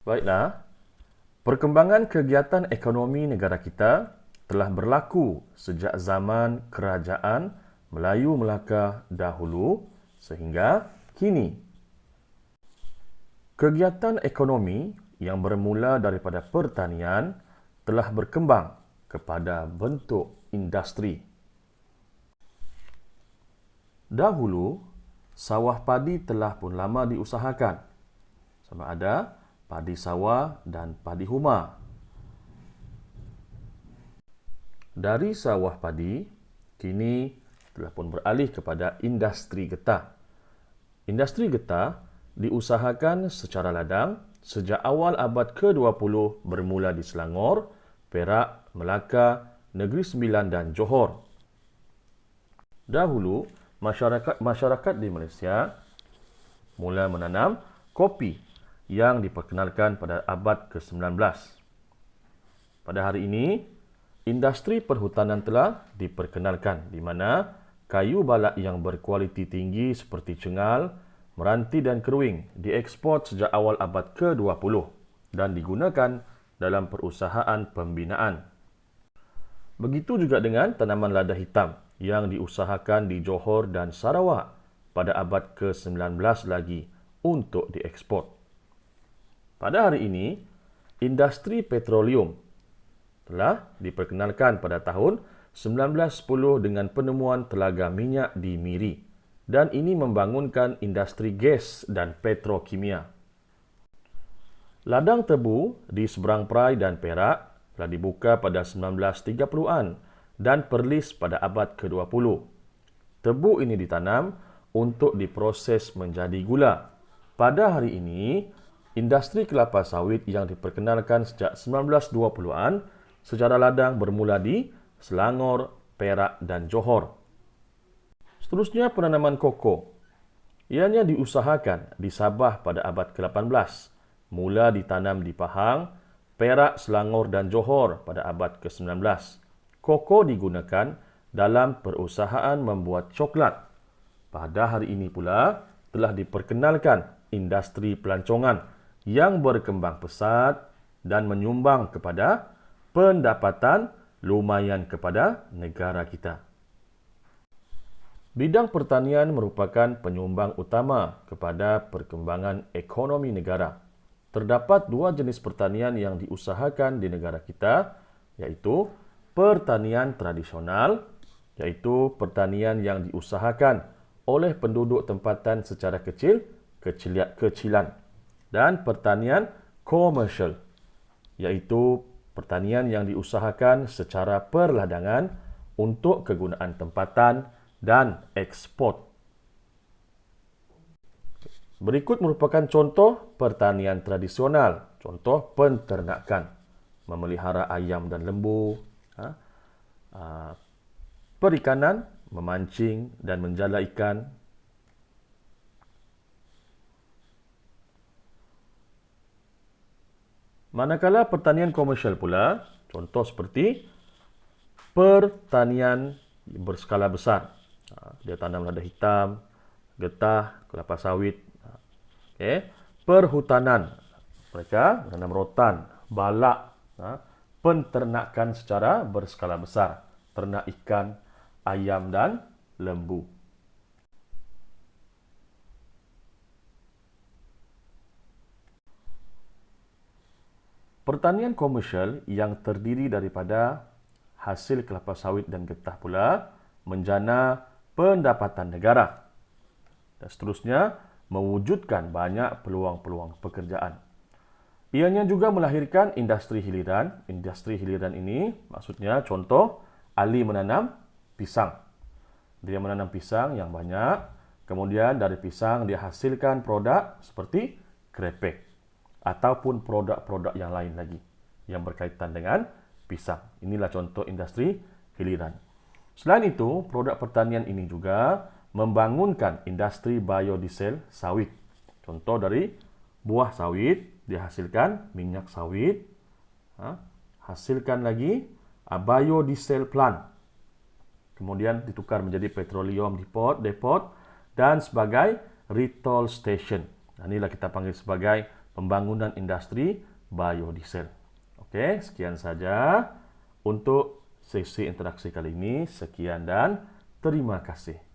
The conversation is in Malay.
Baiklah, perkembangan kegiatan ekonomi negara kita telah berlaku sejak zaman Kerajaan Melayu Melaka dahulu sehingga kini. Kegiatan ekonomi yang bermula daripada pertanian telah berkembang kepada bentuk industri. Dahulu, sawah padi telah pun lama diusahakan, sama ada padi sawah dan padi huma. Dari sawah padi, kini telah pun beralih kepada industri getah. Industri getah diusahakan secara ladang sejak awal abad ke-20 bermula di Selangor, Perak, Melaka, Negeri Sembilan dan Johor. Dahulu, masyarakat di Malaysia mula menanam kopi yang diperkenalkan pada abad ke-19. Pada hari ini, industri perhutanan telah diperkenalkan di mana kayu balak yang berkualiti tinggi seperti cengal, meranti dan keruing diekspor sejak awal abad ke-20 dan digunakan dalam perusahaan pembinaan. Begitu juga dengan tanaman lada hitam yang diusahakan di Johor dan Sarawak pada abad ke-19 lagi untuk diekspor. Pada hari ini, industri petroleum telah diperkenalkan pada tahun 1910 dengan penemuan telaga minyak di Miri dan ini membangunkan industri gas dan petrokimia. Ladang tebu di seberang Perai dan Perak telah dibuka pada 1930-an dan perlis pada abad ke-20. Tebu ini ditanam untuk diproses menjadi gula. Pada hari ini, industri kelapa sawit yang diperkenalkan sejak 1920-an secara ladang bermula di Selangor, Perak dan Johor. Seterusnya penanaman koko. Ianya diusahakan di Sabah pada abad ke-18. Mula ditanam di Pahang, Perak, Selangor dan Johor pada abad ke-19. Koko digunakan dalam perusahaan membuat coklat. Pada hari ini pula telah diperkenalkan industri pelancongan yang berkembang pesat dan menyumbang kepada pendapatan lumayan kepada negara kita. Bidang pertanian merupakan penyumbang utama kepada perkembangan ekonomi negara. Terdapat dua jenis pertanian yang diusahakan di negara kita, iaitu pertanian tradisional, iaitu pertanian yang diusahakan oleh penduduk tempatan secara kecilan, dan pertanian komersial, iaitu pertanian yang diusahakan secara perladangan untuk kegunaan tempatan dan ekspor. Berikut merupakan contoh pertanian tradisional, contoh penternakan, memelihara ayam dan lembu, perikanan, memancing dan menjala ikan. Manakala pertanian komersial pula, contoh seperti pertanian berskala besar. Dia tanam lada hitam, getah, kelapa sawit. Perhutanan, mereka menanam rotan, balak, penternakan secara berskala besar, ternak ikan, ayam dan lembu. Pertanian komersial yang terdiri daripada hasil kelapa sawit dan getah pula menjana pendapatan negara dan seterusnya mewujudkan banyak peluang-peluang pekerjaan. Ianya juga melahirkan industri hiliran. Industri hiliran ini maksudnya contoh ahli menanam pisang. Dia menanam pisang yang banyak, kemudian dari pisang dia hasilkan produk seperti krepek ataupun produk-produk yang lain lagi yang berkaitan dengan pisang. Inilah contoh industri hiliran. Selain itu, produk pertanian ini juga membangunkan industri biodiesel sawit. Contoh dari buah sawit dihasilkan minyak sawit, hasilkan lagi biodiesel plant. Kemudian ditukar menjadi petroleum depot dan sebagai retail station. Inilah kita panggil sebagai pembangunan industri biodiesel. Oke, sekian saja untuk sesi interaksi kali ini. Sekian dan terima kasih.